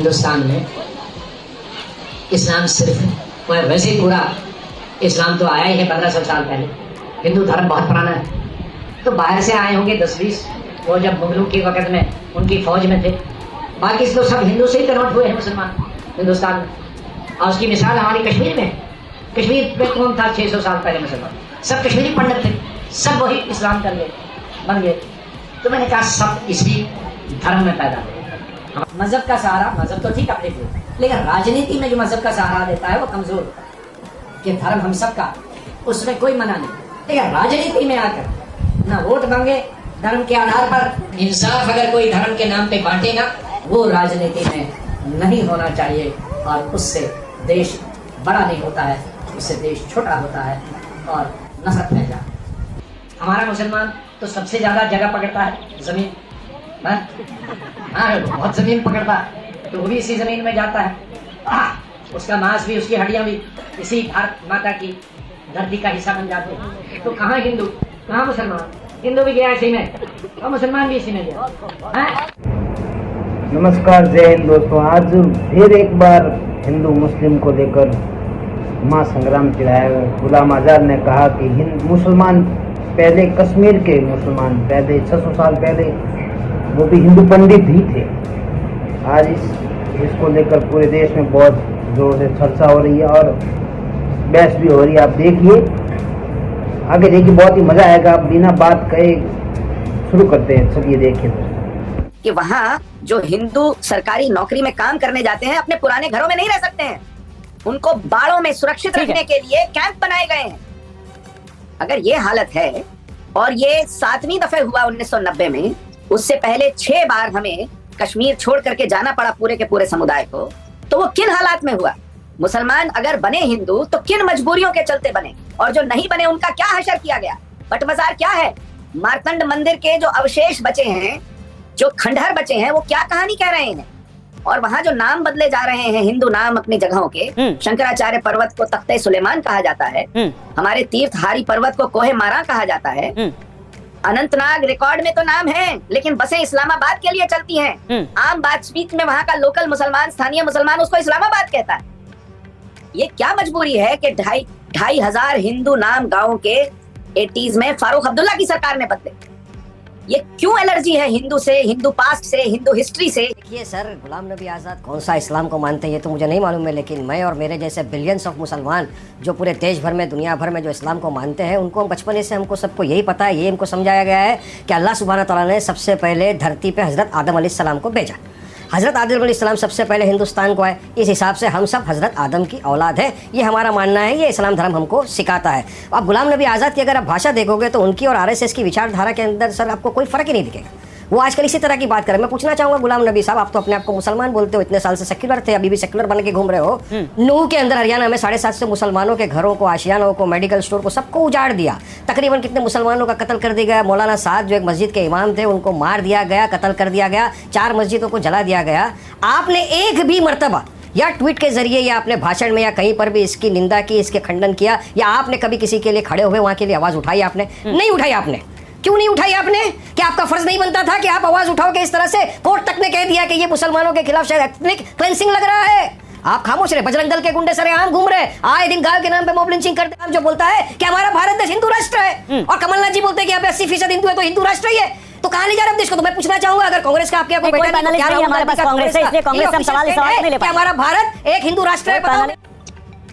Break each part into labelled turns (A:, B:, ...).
A: हिंदुस्तान में इस्लाम सिर्फ वैसे ही पूरा इस्लाम तो आया ही है 1500 साल पहले। हिंदू धर्म बहुत पुराना है। तो बाहर से आए होंगे 10-20, वो जब मुगलों के वक़्त में उनकी फौज में थे। बाकी तो सब हिंदू से ही कन्वर्ट हुए हैं मुसलमान हिंदुस्तान में। और उसकी मिसाल हमारी कश्मीर में। कश्मीर में कौन था 600 साल पहले मुसलमान? सब कश्मीरी पंडित थे, सब वही इस्लाम कर गए, बन गए। तो मैंने कहा सब इसी धर्म में पैदा हुए। मजहब का सहारा, मजहब तो ठीक अपने लिए, लेकिन राजनीति में जो मजहब का सहारा देता है वो कमजोर होता है। कि धर्म हम सबका, उसमें कोई मना नहीं, लेकिन राजनीति में आकर ना वोट मांगे धर्म के आधार पर, इंसाफ अगर कोई धर्म के नाम पे बांटेगा, वो राजनीति में नहीं होना चाहिए। और उससे देश बड़ा नहीं होता है, उससे देश छोटा होता है और नफरत फैल जाती है। हमारा मुसलमान तो सबसे ज्यादा जगह पकड़ता है जमीन, हाँ बहुत जमीन पकड़ता है, तो वो भी इसी जमीन में जाता है। उसका मांस भी, उसकी हड्डियां भी इसी भारत माता की धरती का हिस्सा बन जाते हैं। तो कहाँ हिंदू, कहाँ मुसलमान? हिंदू भी गया इसी में और मुसलमान भी इसी में गया।
B: नमस्कार, जय हिंद दोस्तों। आज फिर एक बार हिंदू मुस्लिम को लेकर महासंग्राम चलाया। गुलाम आज़ाद ने कहा कि मुसलमान पहले, कश्मीर के मुसलमान पहले 600 साल पहले वो भी हिंदू पंडित ही थे। आज इसको लेकर पूरे देश में बहुत जोर से चर्चा हो रही है और बहस भी हो रही है। आप देखिए, आगे देखिए, बहुत ही मजा आएगा। आप बिना बात कहे शुरू करते हैं, चलिए देखिए
C: कि वहाँ जो हिंदू सरकारी नौकरी में काम करने जाते हैं अपने पुराने घरों में नहीं रह सकते हैं, उनको बाड़ों में सुरक्षित रखने के लिए कैंप बनाए गए हैं। अगर ये हालत है, और ये 7वीं दफे हुआ 1990 में, उससे पहले 6 बार हमें कश्मीर छोड़ करके जाना पड़ा पूरे के पूरे समुदाय को, तो वो किन हालात में हुआ? मुसलमान अगर बने हिंदू तो किन मजबूरियों के चलते बने, और जो नहीं बने उनका क्या हशर किया गया? बटमजार क्या है? मार्तंड मंदिर के जो अवशेष बचे हैं, जो खंडहर बचे हैं, वो क्या कहानी कह रहे हैं? और वहां जो नाम बदले जा रहे हैं हिंदू नाम अपनी जगहों के, शंकराचार्य पर्वत को तख्ते सुलेमान कहा जाता है, हमारे तीर्थहारी पर्वत को कोहे मारा कहा जाता है, अनंतनाग रिकॉर्ड में तो नाम है, लेकिन बसें इस्लामाबाद के लिए चलती हैं। आम बातचीत में वहां का लोकल मुसलमान, स्थानीय मुसलमान उसको इस्लामाबाद कहता है। ये क्या मजबूरी है कि 2,500 हिंदू नाम गाँव के 80s में फारूक अब्दुल्ला की सरकार ने बदले? ये क्यों एलर्जी है हिंदू से, हिंदू पास्ट से, हिंदू हिस्ट्री से?
D: देखिए सर, गुलाम नबी आज़ाद कौन सा इस्लाम को मानते हैं ये तो मुझे नहीं मालूम है, लेकिन मैं और मेरे जैसे बिलियंस ऑफ मुसलमान जो पूरे देश भर में, दुनिया भर में जो इस्लाम को मानते हैं, उनको बचपन से हमको सबको यही पता है, ये हमको समझाया गया है कि अल्लाह सुब्हाना तआला ने सबसे पहले धरती पे हज़रत आदम अलैहिस्सलाम को भेजा। हज़रत आदम अलैहिस्सलाम सबसे पहले हिंदुस्तान को आए, इस हिसाब से हम सब हज़रत आदम की औलाद है, ये हमारा मानना है, ये इस्लाम धर्म हमको सिखाता है। अब गुलाम नबी आज़ाद की अगर आप भाषा देखोगे तो उनकी और आरएसएस की विचारधारा के अंदर सर आपको कोई फ़र्क ही नहीं दिखेगा। वो आजकल इसी तरह की बात करें। मैं पूछना चाहूँगा गुलाम नबी साहब, आप तो अपने आप को मुसलमान बोलते हो, इतने साल से सेक्युलर थे, अभी भी सेक्युलर बन के घूम रहे हो। नूह के अंदर हरियाणा में 750 मुसलमानों के घरों को, आशियानों को, मेडिकल स्टोर को, सबको उजाड़ दिया। तकरीबन कितने मुसलमानों का कत्ल कर दिया गया? मौलाना साद जो एक मस्जिद के इमाम थे, उनको मार दिया गया, कत्ल कर दिया गया, 4 मस्जिदों को जला दिया गया। आपने एक भी मर्तबा या ट्वीट के जरिए या अपने भाषण में या कहीं पर भी इसकी निंदा की, इसके खंडन किया, या आपने कभी किसी के लिए खड़े हुए वहां के लिए आवाज उठाई? आपने नहीं उठाई। आपने क्यों नहीं उठाई? आपने क्या आपका फर्ज नहीं बनता था कि आप आवाज उठाओगे? इस तरह से कोर्ट तक ने कह दिया कि ये मुसलमानों के खिलाफ शायद एथनिक क्लेंसिंग लग रहा है। आप खामोश रहे। बजरंग दल के गुंडे सरेआम घूम रहे, आए दिन गायों के नाम पे मॉब लिंचिंग करते हैं। जो बोलता है कि हमारा भारत देश हिंदू राष्ट्र है, और कमलनाथ जी बोलते हैं कि यहाँ पे 80% हिंदू है, तो हिंदू राष्ट्र ही है। तो कहाँ ले जा रहे हैं देश को? तो मैं पूछना चाहूंगा, अगर कांग्रेस का आपके
E: हमारे पास कांग्रेस है, इसलिए कांग्रेस हम सवाल नहीं ले पाए।
D: हमारा भारत एक हिंदू राष्ट्र है।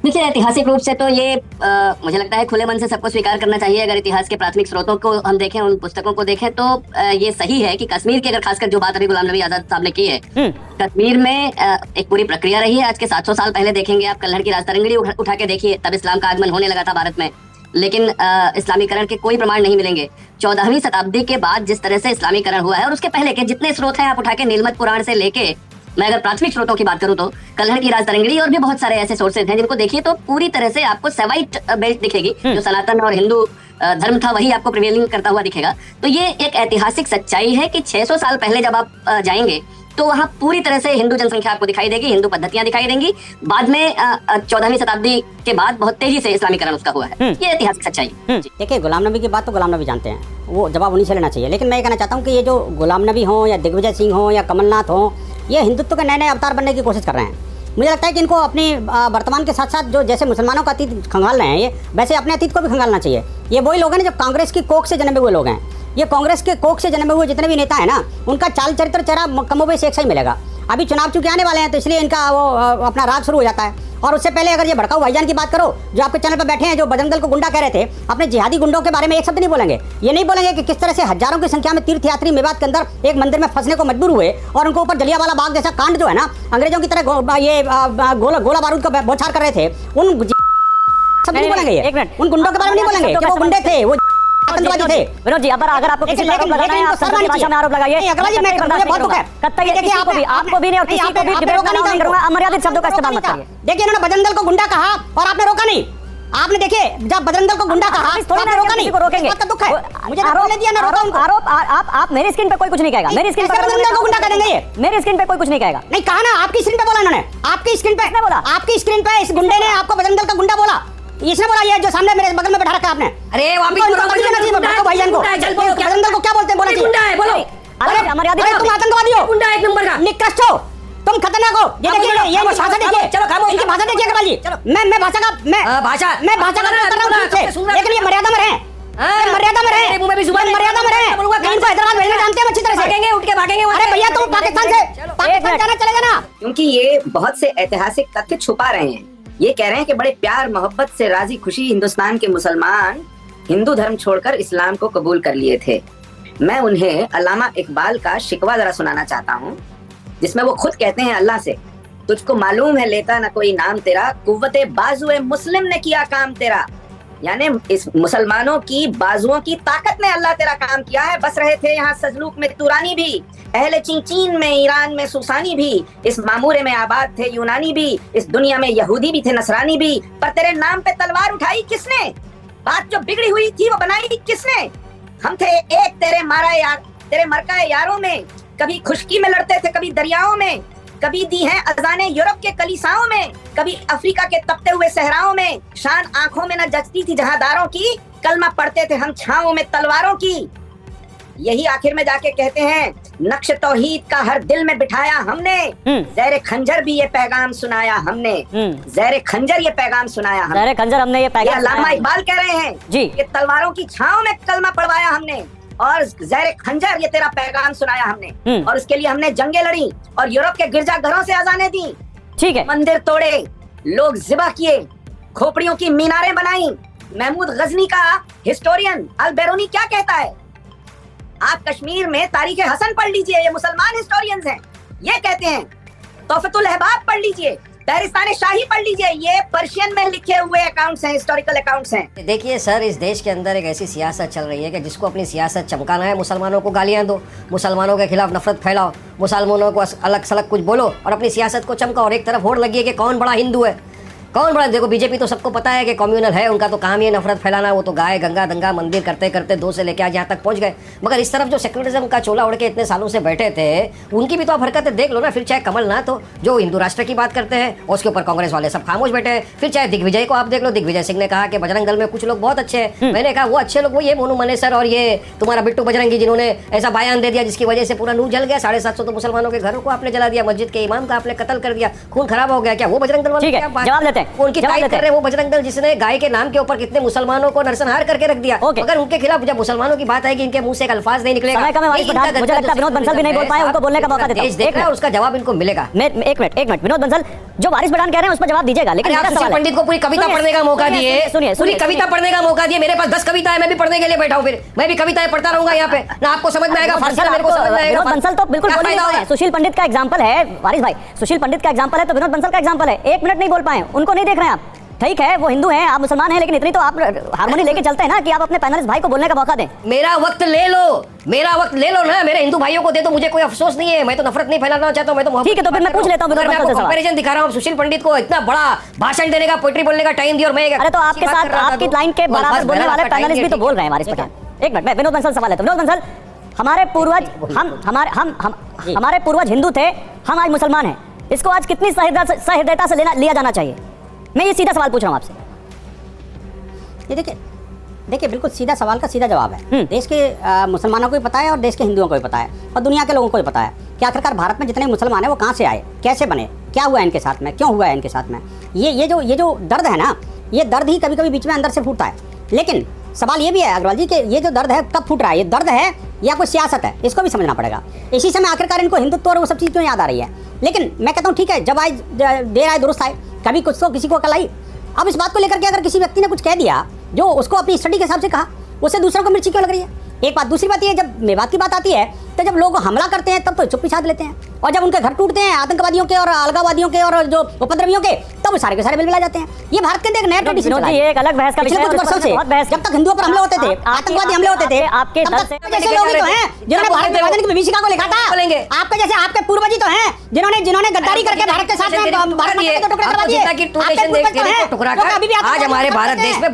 E: देखिए, ऐतिहासिक रूप से तो ये मुझे लगता है खुले मन से सबको स्वीकार करना चाहिए। अगर इतिहास के प्राथमिक स्रोतों को हम देखें, उन पुस्तकों को देखें, तो ये सही है कि कश्मीर की, अगर खासकर जो बात अभी गुलाम नबी आजाद साहब ने की है, कश्मीर में एक पूरी प्रक्रिया रही है। आज के 700 साल पहले देखेंगे आप, कल्हड़ की राजतरंगिणी उठा के देखिए, तब इस्लाम का आगमन होने लगा था भारत में, लेकिन इस्लामीकरण के कोई प्रमाण नहीं मिलेंगे। 14वीं शताब्दी के बाद जिस तरह से इस्लामीकरण हुआ है, और उसके पहले के जितने स्रोत हैं आप उठा के, नीलमत पुराण से लेके, मैं अगर प्राथमिक स्रोतों की बात करूं तो कल्हड़ की राजतरंगिणी और भी बहुत सारे ऐसे सोर्सेज हैं जिनको देखिए तो पूरी तरह से आपको सेवाइट बेल्ट दिखेगी। जो सनातन और हिंदू धर्म था वही आपको प्रिवेलिंग करता हुआ दिखेगा। तो ये एक ऐतिहासिक सच्चाई है कि 600 साल पहले जब आप जाएंगे तो वहाँ पूरी तरह से हिंदू जनसंख्या आपको दिखाई देगी, हिंदू पद्धतियां दिखाई देंगी। बाद में 14वीं शताब्दी के बाद बहुत तेजी से इस्लामीकरण उसका हुआ है। ये ऐतिहासिक सच्चाई।
F: देखिए, गुलाम नबी की बात तो गुलाम नबी जानते हैं, वो जवाब उन्हीं से लेना चाहिए। लेकिन मैं कहना चाहता हूँ कि ये जो गुलाम नबी हों या दिग्विजय सिंह हों या कमलनाथ हों ये हिंदुत्व के नए नए अवतार बनने की कोशिश कर रहे हैं। मुझे लगता है कि इनको अपनी वर्तमान के साथ साथ जो जैसे मुसलमानों का अतीत खंगाल रहे हैं ये, वैसे अपने अतीत को भी खंगालना चाहिए। ये वही लोग हैं जब कांग्रेस की कोख से जन्मे हुए लोग हैं। ये कांग्रेस के कोख से जन्मे हुए जितने भी नेता हैं ना, उनका चाल चरित्र चेहरा कमोबेश एक सा ही मिलेगा। अभी चुनाव चुके आने वाले हैं तो इसलिए इनका वो अपना राग शुरू हो जाता है। और उससे पहले अगर ये भड़काऊ भाईजान की बात करो जो आपके चैनल पर बैठे हैं, जो बजरंग दल को गुंडा कह रहे थे, अपने जिहादी गुंडों के बारे में एक शब्द नहीं बोलेंगे। ये नहीं बोलेंगे कि किस तरह से हजारों की संख्या में तीर्थयात्री मेवात के अंदर एक मंदिर में फंसने को मजबूर हुए और उनको ऊपर जलियांवाला बाग जैसा कांड जो है ना, अंग्रेजों की तरह ये गोला बारूद का बौछार कर रहे थे, उन शब्द नहीं बोलेंगे। ये उन गुंडों के बारे में नहीं बोलेंगे कि वो गुंडे थे, वो आतंकवादी थे।
E: विनोद जी, अगर आपको किसी पर आरोप लगाना है, आप सरकारी भाषा में आरोप लगाइए।
F: मुझे बहुत दुख है।
E: आपको भी नहीं और किसी को भी डिबेट में नहीं करूंगा। अमर्यादित शब्दों का इस्तेमाल मत करिए।
F: देखिए, इन्होंने बजरंग दल को गुंडा कहा और आपने रोका नहीं। आपने देखिए जब बजरंग दल को गुंडा कहा
E: थोड़ी ना रोका नहीं,
F: रोकेंगे। दुख है, मुझे आरोप दिया ना रोका उनको।
E: आरोप आप मेरी स्क्रीन पे कोई कुछ नहीं कहेगा। मेरी स्क्रीन पे
F: बजरंग दल को गुंडा करेंगे ये?
E: मेरी स्क्रीन पे कोई कुछ नहीं कहेगा।
F: नहीं कहा ना, आपकी स्क्रीन पे बोला इन्होंने। आपकी स्क्रीन पे बोला, आपकी स्क्रीन पे इस गुंडे ने आपको बजरंग दल का गुंडा बोला। इसने बोला, ये जो सामने मेरे बगल में बैठा रखा है आपने। अरे वापिस भाईजान को बजरंग दल को क्या बोलते हैं? बोलो गुंडा है, बोलो। अरे तुम आतंकवादी हो, गुंडा एक नंबर का, निकृष्ट हो, तुम खतरनाक हो। ये देखिए, ये भाषा देखिए, चलो खामोश, इनकी भाषा देखिए कपाल जी। मैं भाषा का कर रहा हूं, लेकिन ये मर्यादा में रहे, मर्यादा में रहे, मर्यादा में रहे। इनको हैदराबाद भेजना जानते हैं अच्छी तरह से। उठ के भागेंगे। अरे भैया तुम पाकिस्तान जाना चले जाना।
C: क्योंकि ये बहुत से ऐतिहासिक तथ्य छुपा रहे हैं। ये कह रहे हैं कि बड़े प्यार मोहब्बत से राजी खुशी हिंदुस्तान के मुसलमान हिंदू धर्म छोड़कर इस्लाम को कबूल कर लिए थे। मैं उन्हें अल्लामा इकबाल का शिकवा जरा सुनाना चाहता हूँ, जिसमें वो खुद कहते हैं अल्लाह से, तुझको मालूम है लेता ना कोई नाम तेरा, कुव्वते बाजुए मुस्लिम ने किया काम तेरा। यानी इस मुसलमानों की बाजुओं की ताकत ने अल्लाह तेरा काम किया है। बस रहे थे यहाँ सजलूक में तुरानी भी, अहले चीन में, ईरान में सुसानी भी, इस मामूरे में आबाद थे यूनानी भी, इस दुनिया में यहूदी भी थे नसरानी भी। पर तेरे नाम पे तलवार उठाई किसने? बात जो बिगड़ी हुई थी वो बनाई किसने? हम थे एक तेरे मारा यार, तेरे मरकाए यारों में, कभी खुशकी में लड़ते थे कभी दरियाओं में, कभी दी हैं अजाने यूरोप के कलीसाओं में, कभी अफ्रीका के तपते हुए सहराओं में। शान आंखों में न जचती थी जहादारों की, कलमा पढ़ते थे हम छाओं में तलवारों की। यही आखिर में जाके कहते हैं, नक्श तौहीद का हर दिल में बिठाया हमने, ज़ेरे खंजर भी ये पैगाम सुनाया हमने, ज़ेरे खंजर ये पैगाम सुनाया हमने।
E: ज़ेरे खंजर हमने ये पैगाम,
C: अल्लामा इकबाल कह रहे हैं
E: जी,
C: ये तलवारों की छाओं में कलमा पढ़वाया हमने और ज़ेरे खंजर ये तेरा पैगाम सुनाया हमने। और उसके लिए हमने जंगे लड़ी और यूरोप के गिरजाघरों से अजानें दी।
E: ठीक है,
C: मंदिर तोड़े, लोग ज़िबा किए, खोपड़ियों की मीनारें बनाई। महमूद गजनी का हिस्टोरियन अल बैरूनी क्या कहता है? आप कश्मीर में तारीख हसन पढ़ लीजिए, ये मुसलमान हिस्टोरियंस हैं। ये कहते हैं तोहफतुल अहबाब पढ़ लीजिए, तहरिस्तान शाही पढ़ लीजिए, ये पर्शियन में लिखे हुए अकाउंट्स हैं, हिस्टोरिकल अकाउंट्स हैं।
D: देखिए सर, इस देश के अंदर एक ऐसी सियासत चल रही है कि जिसको अपनी सियासत चमकाना है, मुसलमानों को गालियां दो, मुसलमानों के खिलाफ नफरत फैलाओ, मुसलमानों को अलग सलग कुछ बोलो और अपनी सियासत को चमकाओ। और एक तरफ होड़ लगी है कि कौन बड़ा हिंदू है, कौन बड़ा। देखो बीजेपी तो सबको पता है कि कम्युनल है, उनका तो काम ही है नफरत फैलाना। वो तो गाय गंगा दंगा मंदिर करते करते 2 से लेकर आज यहाँ तक पहुँच गए। मगर इस तरफ जो सेक्युलरिज्म का चोला उड़ के इतने सालों से बैठे थे, उनकी भी तो आप हरकतें देख लो ना। फिर चाहे कमलनाथ हो जो हिंदू राष्ट्र की बात करते हैं, और उसके ऊपर कांग्रेस वाले सब खामोश बैठे हैं। फिर चाहे दिग्विजय को आप देख लो, दिग्विजय सिंह ने कहा कि बजरंग दल में कुछ लोग बहुत अच्छे हैं। मैंने कहा वो अच्छे लोग वो ये मोनू मनेसर और ये तुम्हारा बिट्टू बजरंगी, जिन्होंने ऐसा बयान दे दिया जिसकी वजह से पूरा नूह जल गया। 750 तो मुसलमानों के घरों को आपने जला दिया, मस्जिद के इमाम का आपने कत्ल कर दिया, खून खराब हो गया। क्या वो बजरंग दल वाले?
E: जवाब देते हैं,
D: उनकी वो बजरंग दल जिसने गाय के नाम के ऊपर कितने मुसलमानों को नरसंहार करके रख दिया। अगर उनके खिलाफ जब मुसलमानों की बात आएगी, इनके मुंह से एक अल्फाज नहीं निकलेगा।
E: मुझे लगता है विनोद बंसल भी नहीं बोल पाए, उनको बोलने का मौका देता हूं
D: और उसका जवाब इनको मिलेगा।
E: एक मिनट विनोद बंसल, जो वारिस पठान कह रहे हैं उस पर जवाब दीजिएगा। लेकिन
D: आप सुशील पंडित को पूरी कविता पढ़ने का मौका दिए, पूरी कविता पढ़ने का मौका दिए। मेरे पास 10 कविता है, मैं भी पढ़ने के लिए बैठा हूँ। फिर मैं भी कविताएं पढ़ता रहूंगा यहाँ पे, ना आपको समझ में आएगा फारसी, मेरे को समझ में आएगा।
E: विनोद बंसल तो बिल्कुल बोल रहे हैं। सुशील पंडित का एग्जांपल है वारिस भाई, सुशील पंडित का एग्जांपल है तो विनोद बंसल का एग्जांपल है। 1 मिनट नहीं बोल पाए, उनको नहीं देख रहे हैं आप। ठीक है, वो हिंदू हैं, आप मुसलमान हैं, लेकिन इतनी तो आप हार्मोनी लेके चलते हैं ना कि आप अपने पैनलिस्ट भाई को बोलने का मौका दें।
D: मेरा वक्त ले लो, मेरा वक्त ले लो ना, मेरे हिंदू भाइयों को दे दो, मुझे कोई अफसोस नहीं है। मैं तो नफरत नहीं फैलाना चाहता हूं, मैं तो
E: ठीक है, तो फिर मैं पूछ लेता हूं।
D: मैं आपको कंपैरिजन दिखा रहा हूं। सुशील पंडित को इतना बड़ा भाषण देने का, पोएट्री बोलने का टाइम दिया और मैं,
E: अरे तो आपके साथ आपकी लाइन के बराबर बोलने वाले पैनलिस्ट भी तो बोल रहे हैं वारिस पठान। 1 मिनट, मैं विनोद बंसल सवाल है तो विनोद बंसल, हमारे पूर्वज हमारे पूर्वज हिंदू थे, हम आज मुसलमान हैं, इसको आज कितनी सहृदयता से लिया जाना चाहिए? मैं ये सीधा सवाल पूछ रहा हूं आपसे।
F: ये देखिए, देखिए बिल्कुल सीधा सवाल का सीधा जवाब है। देश के मुसलमानों को भी पता है और देश के हिंदुओं को भी पता है और दुनिया के लोगों को भी पता है कि आखिरकार भारत में जितने मुसलमान हैं वो कहाँ से आए, कैसे बने, क्या हुआ है इनके साथ में, क्यों हुआ है इनके साथ में। ये जो दर्द है ना, ये दर्द ही कभी कभी बीच में अंदर से फूटता है। लेकिन सवाल ये भी है अग्रवाल जी कि ये जो दर्द है कब फूट रहा है, ये दर्द है या कोई सियासत है, इसको भी समझना पड़ेगा। इसी समय आखिरकार इनको हिंदुत्व और वो सब चीज़ क्यों याद आ रही है। लेकिन मैं कहता हूँ ठीक है, जब आए देर आए दुरुस्त आए, कभी कुछ तो किसी को अकल आई। अब इस बात को लेकर के अगर किसी व्यक्ति ने कुछ कह दिया जो उसको अपनी स्टडी के हिसाब से कहा, उससे दूसरों को मिर्ची क्यों लग रही है। एक बात, दूसरी बात ये, जब मेवात की बात आती है तो जब लोग हमला करते हैं तब तो चुप्पी साध लेते हैं, और जब उनके घर टूटते हैं आतंकवादियों के और अलगावादियों के और जो उपद्रवियों के, तब सारे के सारे बिलबिला जाते हैं। ये भारत के अंदर एक नया ट्रेडिशन है।
G: ये एक अलग बहस का विषय है,
F: कुछ वर्षों से जब तक हिंदुओं पर हमले होते थे, आतंकवादी हमले होते थे,
G: आपके
F: तब तक जैसे लोग ही तो हैं जिन्होंने भारत विभाजन की विभीषिका को लिखा था। आपके जैसे आपके पूर्वज ही तो हैं जिन्होंने गद्दारी करके भारत के साथ में भारत माता के टुकड़े करवा दिए।
D: आज हमारे भारत देश में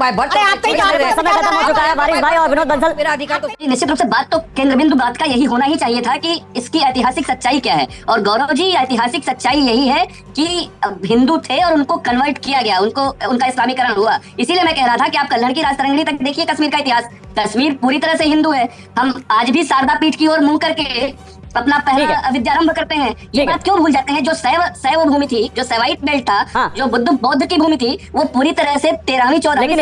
G: समय खत्म हो चुका है। वारिस भाई और विनोद बंसल,
E: निश्चित रूप से बात तो केंद्र बिंदु बात का यही होना ही चाहिए था कि इसकी ऐतिहासिक सच्चाई क्या है। और गौरव जी, ऐतिहासिक सच्चाई यही है कि हिंदू थे और उनको कन्वर्ट किया गया, उनका इस्लामीकरण हुआ। इसीलिए मैं कह रहा था कि आप कल्याण की राजतरंगिणी तक देखिए कश्मीर का इतिहास। कश्मीर पूरी तरह से हिंदू है। हम आज भी शारदा पीठ की ओर मुंह करके अपना पहला विद्यारंभ करते हैं। ये बात क्यों भूल जाते हैं? जो शैव भूमि थी, जो शैवाइट बेल्ट था, जो बुद्ध बौद्ध की भूमि थी, वो पूरी तरह से 13वीं 14वीं